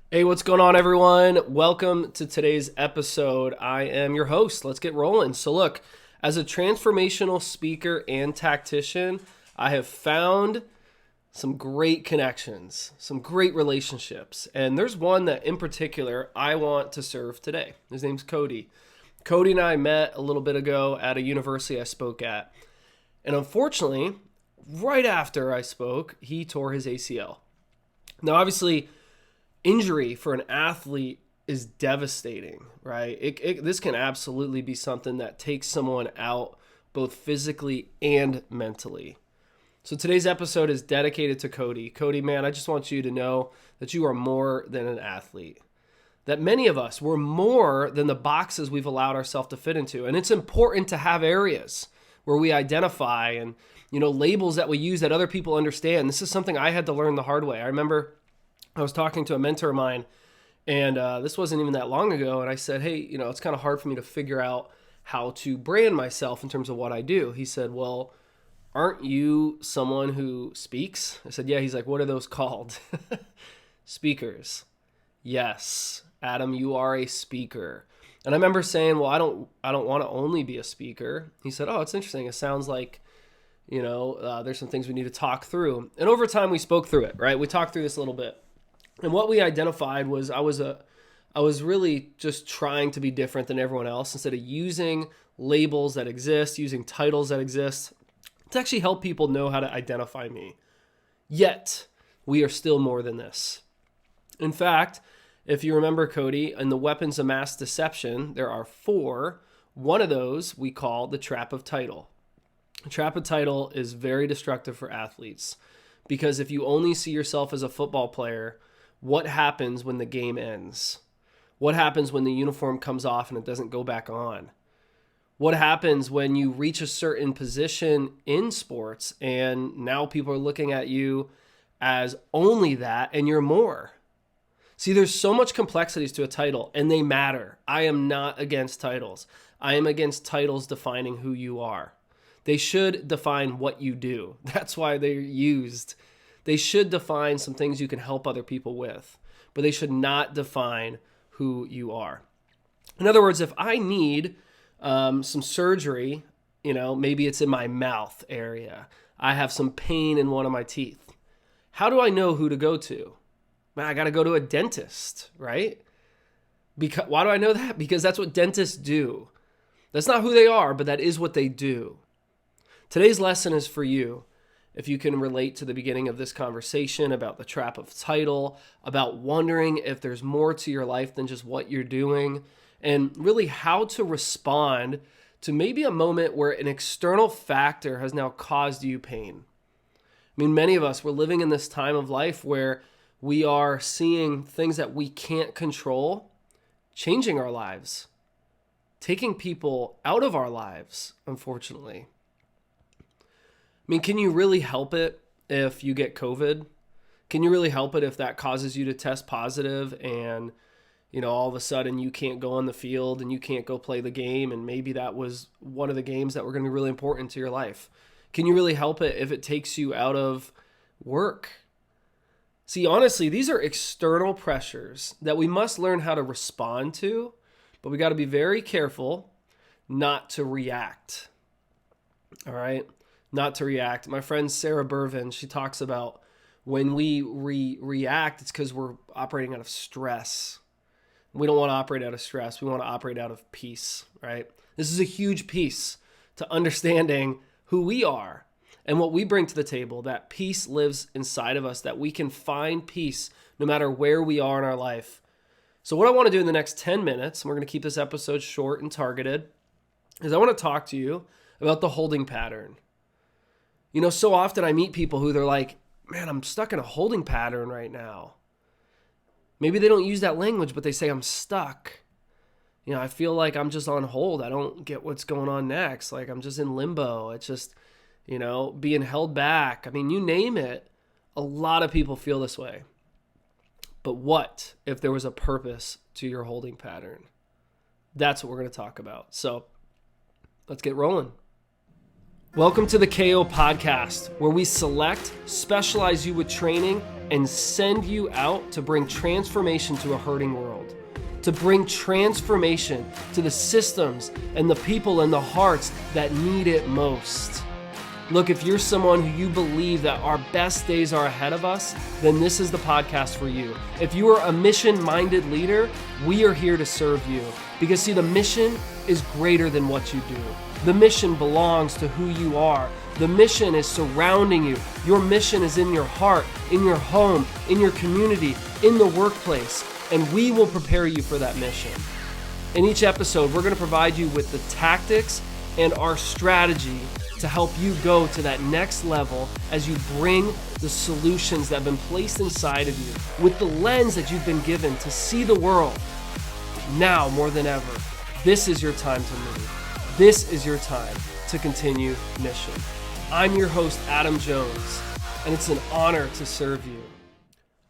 Hey, what's going on, everyone? Welcome to today's episode. I am your host. Let's get rolling. So look, as a transformational speaker and tactician, I have found some great connections, some great relationships. And there's one that in particular I want to serve today. His name's Cody. Cody and I met a little bit ago at a university I spoke at. And unfortunately, right after I spoke, he tore his ACL. Now, obviously, injury for an athlete is devastating, right? This can absolutely be something that takes someone out both physically and mentally. So today's episode is dedicated to Cody. Cody, man, I just want you to know that you are more than an athlete. That many of us, we're more than the boxes we've allowed ourselves to fit into. And it's important to have areas where we identify and, labels that we use that other people understand. This is something I had to learn the hard way. I remember I was talking to a mentor of mine, and this wasn't even that long ago, and I said, hey, it's kind of hard for me to figure out how to brand myself in terms of what I do. He said, well, aren't you someone who speaks? I said, yeah. He's like, what are those called? Speakers. Yes, Adam, you are a speaker. And I remember saying, well, I don't want to only be a speaker. He said, oh, it's interesting. It sounds like, there's some things we need to talk through. And over time, we spoke through it, right? We talked through this a little bit. And what we identified was I was really just trying to be different than everyone else instead of using labels that exist, using titles that exist to actually help people know how to identify me. Yet, we are still more than this. In fact, if you remember, Cody, in the weapons of mass deception, there are 4. One of those we call the trap of title. The trap of title is very destructive for athletes because if you only see yourself as a football player, what happens when the game ends? What happens when the uniform comes off and it doesn't go back on? What happens when you reach a certain position in sports and now people are looking at you as only that and you're more? See, there's so much complexities to a title and they matter. I am not against titles. I am against titles defining who you are. They should define what you do. That's why they're used. They should define some things you can help other people with, but they should not define who you are. In other words, if I need some surgery, maybe it's in my mouth area. I have some pain in one of my teeth. How do I know who to go to? Man, I got to go to a dentist, right? Why do I know that? Because that's what dentists do. That's not who they are, but that is what they do. Today's lesson is for you. If you can relate to the beginning of this conversation about the trap of title, about wondering if there's more to your life than just what you're doing, and really how to respond to maybe a moment where an external factor has now caused you pain. I mean, many of us, we're living in this time of life where we are seeing things that we can't control changing our lives, taking people out of our lives, unfortunately. I mean, can you really help it if you get COVID? Can you really help it if that causes you to test positive and, all of a sudden you can't go on the field and you can't go play the game and maybe that was one of the games that were going to be really important to your life? Can you really help it if it takes you out of work? See, honestly, these are external pressures that we must learn how to respond to, but we got to be very careful not to react. All right? Not to react. My friend Sarah Bervin, she talks about when we react, it's because we're operating out of stress. We don't want to operate out of stress. We want to operate out of peace, right? This is a huge piece to understanding who we are and what we bring to the table, that peace lives inside of us, that we can find peace no matter where we are in our life. So what I want to do in the next 10 minutes, and we're going to keep this episode short and targeted, is I want to talk to you about the holding pattern. So often I meet people who they're like, man, I'm stuck in a holding pattern right now. Maybe they don't use that language, but they say I'm stuck. I feel like I'm just on hold. I don't get what's going on next. Like I'm just in limbo. It's just, being held back. I mean, you name it. A lot of people feel this way. But what if there was a purpose to your holding pattern? That's what we're going to talk about. So let's get rolling. Welcome to the KO podcast, where we select, specialize you with training, and send you out to bring transformation to a hurting world, to bring transformation to the systems and the people and the hearts that need it most. Look, if you're someone who you believe that our best days are ahead of us, then this is the podcast for you. If you are a mission-minded leader, we are here to serve you. Because see, the mission is greater than what you do. The mission belongs to who you are. The mission is surrounding you. Your mission is in your heart, in your home, in your community, in the workplace, and we will prepare you for that mission. In each episode, we're going to provide you with the tactics and our strategy to help you go to that next level as you bring the solutions that have been placed inside of you with the lens that you've been given to see the world. Now more than ever, this is your time to move. This is your time to continue mission. I'm your host, Adam Jones, and it's an honor to serve you.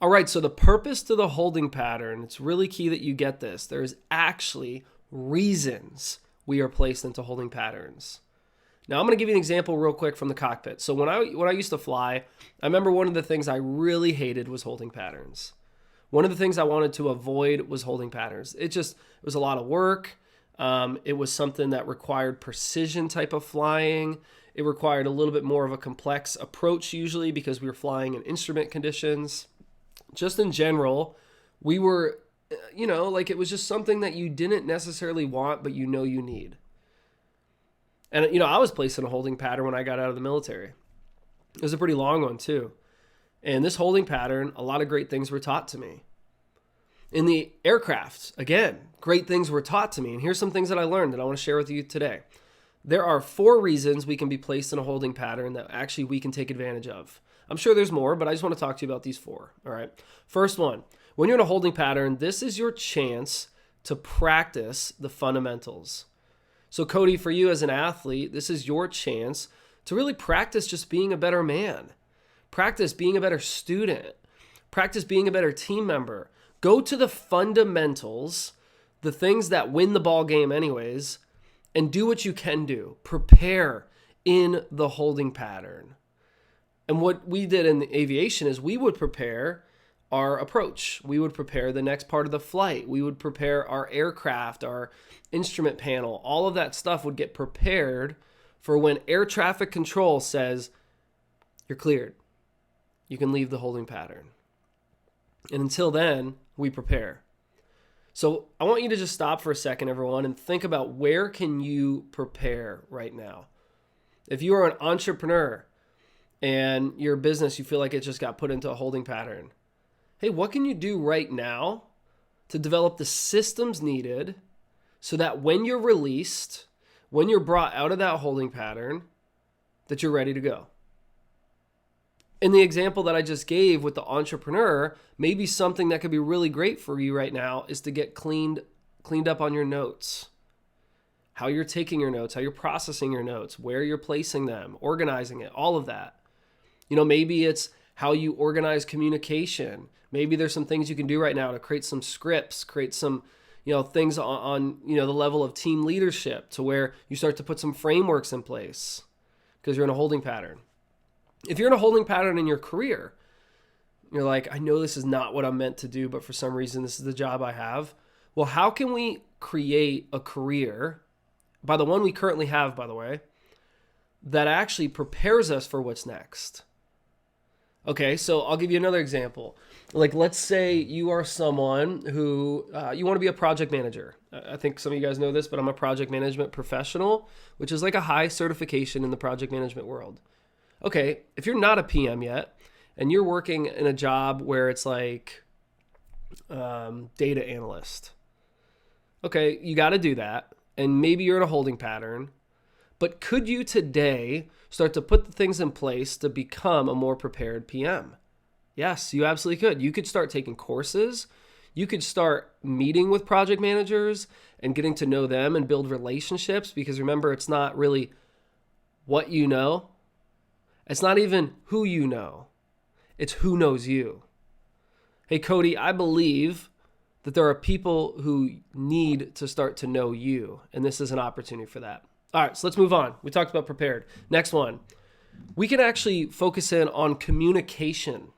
All right, so the purpose to the holding pattern, it's really key that you get this. There's actually reasons we are placed into holding patterns. Now, I'm going to give you an example real quick from the cockpit. So when I used to fly, I remember one of the things I really hated was holding patterns. One of the things I wanted to avoid was holding patterns. It was a lot of work. It was something that required precision type of flying. It required a little bit more of a complex approach usually because we were flying in instrument conditions. Just in general, we were, it was just something that you didn't necessarily want, but you need. And, I was placed in a holding pattern when I got out of the military. It was a pretty long one, too. And this holding pattern, a lot of great things were taught to me. In the aircraft, again, great things were taught to me. And here's some things that I learned that I want to share with you today. There are 4 reasons we can be placed in a holding pattern that actually we can take advantage of. I'm sure there's more, but I just want to talk to you about these 4. All right. First one, when you're in a holding pattern, this is your chance to practice the fundamentals. So Cody, for you as an athlete, this is your chance to really practice just being a better man. Practice being a better student. Practice being a better team member. Go to the fundamentals, the things that win the ball game anyways, and do what you can do. Prepare in the holding pattern. And what we did in the aviation is we would prepare our approach. We would prepare the next part of the flight. We would prepare our aircraft, our instrument panel. All of that stuff would get prepared for when air traffic control says, you're cleared. You can leave the holding pattern. And until then, we prepare. So I want you to just stop for a second, everyone, and think about where can you prepare right now. If you are an entrepreneur and your business, you feel like it just got put into a holding pattern. Hey, what can you do right now to develop the systems needed so that when you're released, when you're brought out of that holding pattern, that you're ready to go? In the example that I just gave with the entrepreneur, maybe something that could be really great for you right now is to get cleaned up on your notes. How you're taking your notes, how you're processing your notes, where you're placing them, organizing it, all of that. Maybe it's how you organize communication. Maybe there's some things you can do right now to create some scripts, create some, things on the level of team leadership to where you start to put some frameworks in place because you're in a holding pattern. If you're in a holding pattern in your career, you're like, I know this is not what I'm meant to do, but for some reason, this is the job I have. Well, how can we create a career, by the one we currently have, by the way, that actually prepares us for what's next? Okay, so I'll give you another example. Like, let's say you are someone who, you want to be a project manager. I think some of you guys know this, but I'm a project management professional, which is like a high certification in the project management world. Okay, if you're not a PM yet, and you're working in a job where it's like data analyst, okay, you got to do that, and maybe you're in a holding pattern, but could you today start to put the things in place to become a more prepared PM? Yes, you absolutely could. You could start taking courses. You could start meeting with project managers and getting to know them and build relationships, because remember, it's not really what you know. It's not even who you know. It's who knows you. Hey, Cody, I believe that there are people who need to start to know you, and this is an opportunity for that. All right, so let's move on. We talked about prepared. Next one. We can actually focus in on communication.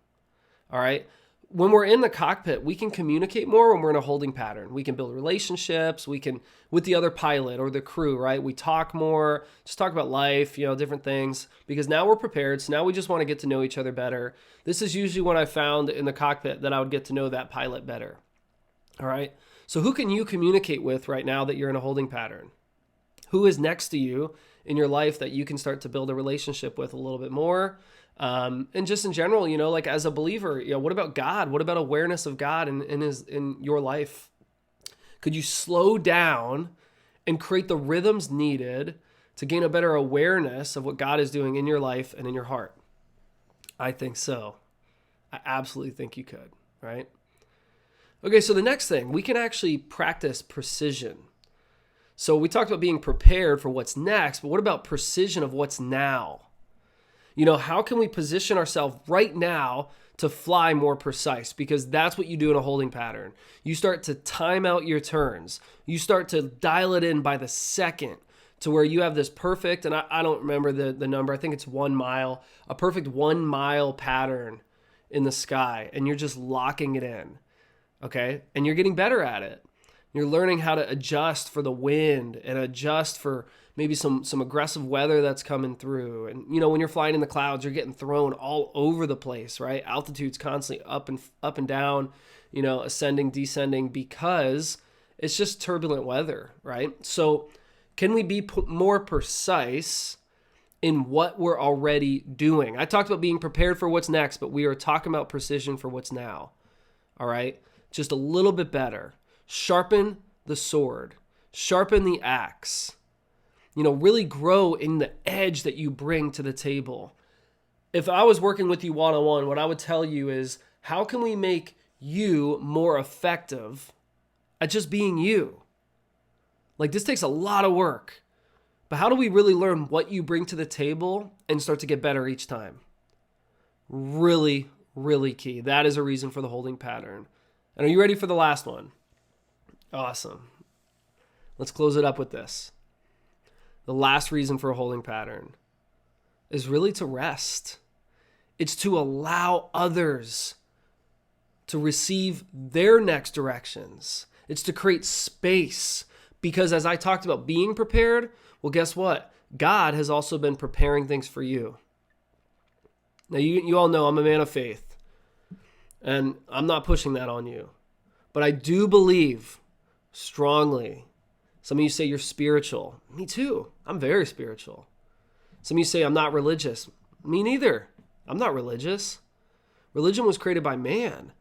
All right. When we're in the cockpit, we can communicate more when we're in a holding pattern. We can build relationships. We can, with the other pilot or the crew, right? We talk more, just talk about life, different things, because now we're prepared. So now we just want to get to know each other better. This is usually when I found in the cockpit that I would get to know that pilot better. All right. So who can you communicate with right now that you're in a holding pattern? Who is next to you in your life that you can start to build a relationship with a little bit more? And just in general, like as a believer, what about God? What about awareness of God in your life? Could you slow down and create the rhythms needed to gain a better awareness of what God is doing in your life and in your heart? I think so. I absolutely think you could, right? Okay, so the next thing, we can actually practice precision. So we talked about being prepared for what's next, but what about precision of what's now? How can we position ourselves right now to fly more precise? Because that's what you do in a holding pattern. You start to time out your turns. You start to dial it in by the second to where you have this perfect, and I don't remember the number, I think it's 1 mile, a perfect 1 mile pattern in the sky, and you're just locking it in, okay? And you're getting better at it. You're learning how to adjust for the wind and adjust for maybe some aggressive weather that's coming through. And, when you're flying in the clouds, you're getting thrown all over the place, right? Altitude's constantly up and down, ascending, descending, because it's just turbulent weather, right? So can we be more precise in what we're already doing? I talked about being prepared for what's next, but we are talking about precision for what's now, all right? Just a little bit better. Sharpen the sword, sharpen the axe, really grow in the edge that you bring to the table. If I was working with you one-on-one, what I would tell you is, how can we make you more effective at just being you? Like, this takes a lot of work, but how do we really learn what you bring to the table and start to get better each time? Really, really key. That is a reason for the holding pattern. And are you ready for the last one? Awesome. Let's close it up with this. The last reason for a holding pattern is really to rest. It's to allow others to receive their next directions. It's to create space, because as I talked about being prepared, well, guess what? God has also been preparing things for you. Now, you all know I'm a man of faith, and I'm not pushing that on you, but I do believe strongly. Some of you say you're spiritual. Me too. I'm very spiritual. Some of you say I'm not religious. Me neither. I'm not religious. Religion was created by man.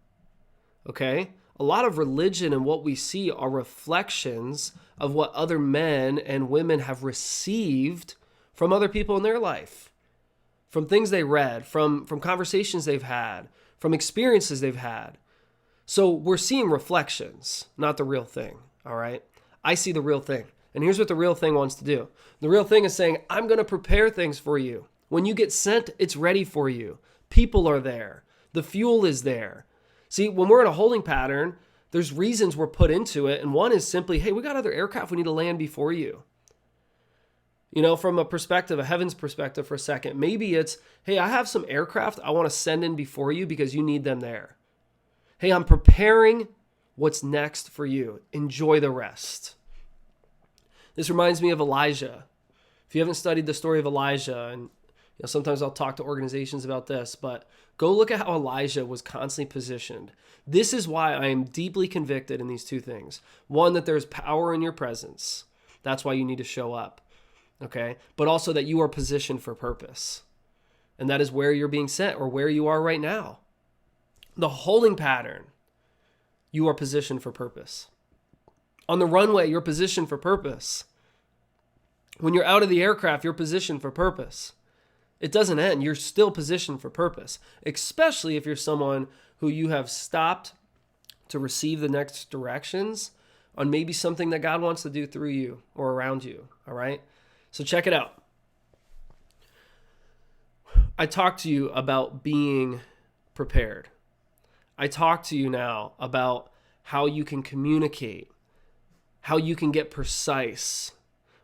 Okay? A lot of religion and what we see are reflections of what other men and women have received from other people in their life, from things they read, from conversations they've had, from experiences they've had. So we're seeing reflections, not the real thing, all right? I see the real thing. And here's what the real thing wants to do. The real thing is saying, I'm going to prepare things for you. When you get sent, it's ready for you. People are there. The fuel is there. See, when we're in a holding pattern, there's reasons we're put into it. And one is simply, hey, we got other aircraft we need to land before you. From a perspective, a heaven's perspective for a second, maybe it's, hey, I have some aircraft I want to send in before you because you need them there. Hey, I'm preparing what's next for you. Enjoy the rest. This reminds me of Elijah. If you haven't studied the story of Elijah, and sometimes I'll talk to organizations about this, but go look at how Elijah was constantly positioned. This is why I am deeply convicted in these two things. One, that there's power in your presence. That's why you need to show up. Okay? But also that you are positioned for purpose. And that is where you're being sent, or where you are right now. The holding pattern, you are positioned for purpose. On the runway, you're positioned for purpose. When you're out of the aircraft, you're positioned for purpose. It doesn't end. You're still positioned for purpose, especially if you're someone who you have stopped to receive the next directions on maybe something that God wants to do through you or around you, all right? So check it out. I talked to you about being prepared. I talked to you now about how you can communicate, how you can get precise.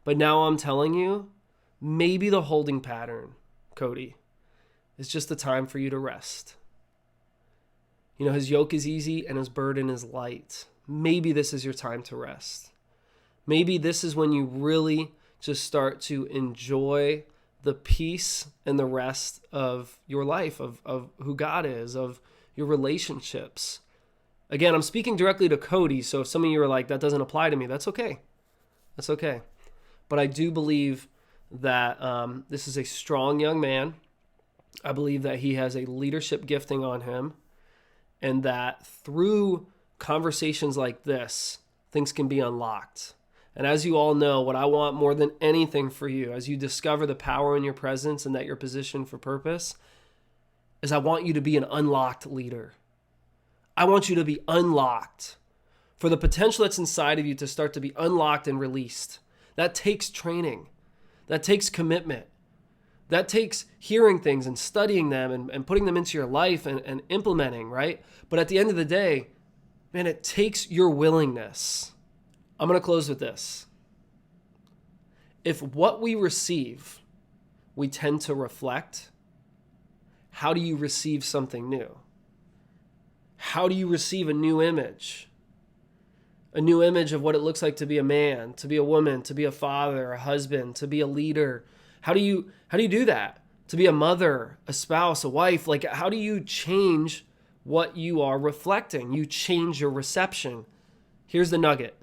But now I'm telling you, maybe the holding pattern, Cody, is just the time for you to rest. His yoke is easy and his burden is light. Maybe this is your time to rest. Maybe this is when you really just start to enjoy the peace and the rest of your life, of who God is, of your relationships. Again, I'm speaking directly to Cody, so if some of you are like, that doesn't apply to me, that's okay. That's okay. But I do believe that this is a strong young man. I believe that he has a leadership gifting on him, and that through conversations like this, things can be unlocked. And as you all know, what I want more than anything for you, as you discover the power in your presence and that you're positioned for purpose, is I want you to be an unlocked leader. I want you to be unlocked for the potential that's inside of you to start to be unlocked and released. That takes training. That takes commitment. That takes hearing things and studying them and putting them into your life and implementing, right? But at the end of the day, man, it takes your willingness. I'm going to close with this. If what we receive, we tend to reflect, how do you receive something new? How do you receive a new image? A new image of what it looks like to be a man, to be a woman, to be a father, a husband, to be a leader. How do you do that? To be a mother, a spouse, a wife. Like, how do you change what you are reflecting? You change your reception. Here's the nugget.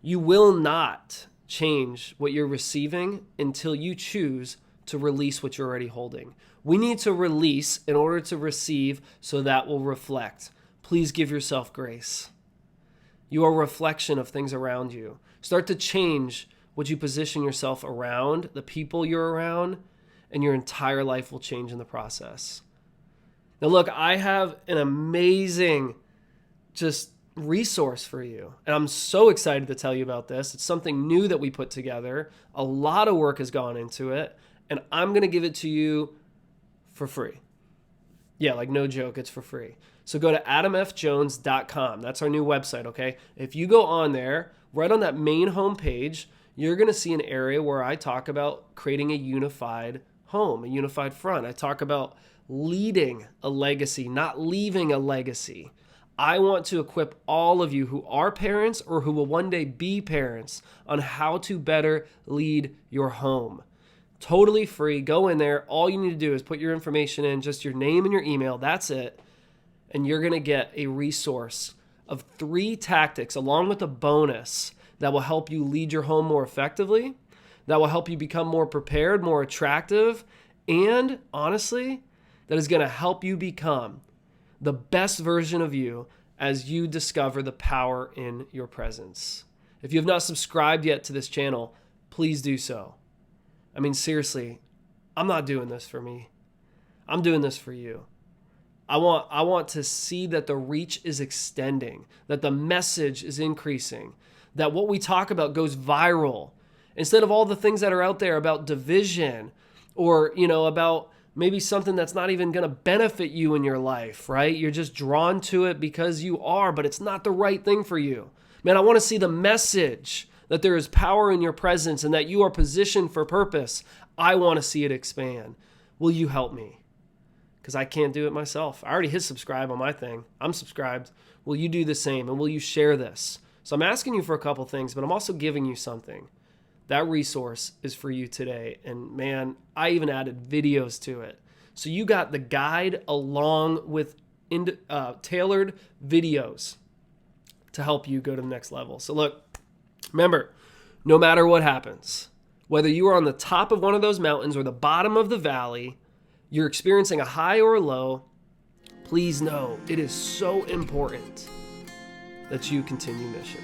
You will not change what you're receiving until you choose to release what you're already holding. We need to release in order to receive, so that will reflect. Please give yourself grace. You are a reflection of things around you. Start to change what you position yourself around, the people you're around, and your entire life will change in the process. Now look, I have an amazing just resource for you. And I'm so excited to tell you about this. It's something new that we put together. A lot of work has gone into it, and I'm going to give it to you for free. Yeah, like no joke, it's for free. So go to adamfjones.com. That's our new website, okay? If you go on there, right on that main homepage, you're going to see an area where I talk about creating a unified home, a unified front. I talk about leading a legacy, not leaving a legacy. I want to equip all of you who are parents or who will one day be parents on how to better lead your home. Totally free. Go in there. All you need to do is put your information in, just your name and your email. That's it. And you're going to get a resource of 3 tactics along with a bonus that will help you lead your home more effectively, that will help you become more prepared, more attractive, and honestly, that is going to help you become the best version of you as you discover the power in your presence. If you have not subscribed yet to this channel, please do so. I mean, seriously, I'm not doing this for me. I'm doing this for you. I want to see that the reach is extending, that the message is increasing, that what we talk about goes viral. Instead of all the things that are out there about division or, about maybe something that's not even going to benefit you in your life, right? You're just drawn to it because you are, but it's not the right thing for you. Man, I want to see the message that there is power in your presence and that you are positioned for purpose. I want to see it expand. Will you help me? Because I can't do it myself. I already hit subscribe on my thing. I'm subscribed. Will you do the same? And will you share this? So I'm asking you for a couple things, but I'm also giving you something. That resource is for you today. And man, I even added videos to it. So you got the guide along with tailored videos to help you go to the next level. So look, remember, no matter what happens, whether you are on the top of one of those mountains or the bottom of the valley, you're experiencing a high or a low, please know it is so important that you continue mission.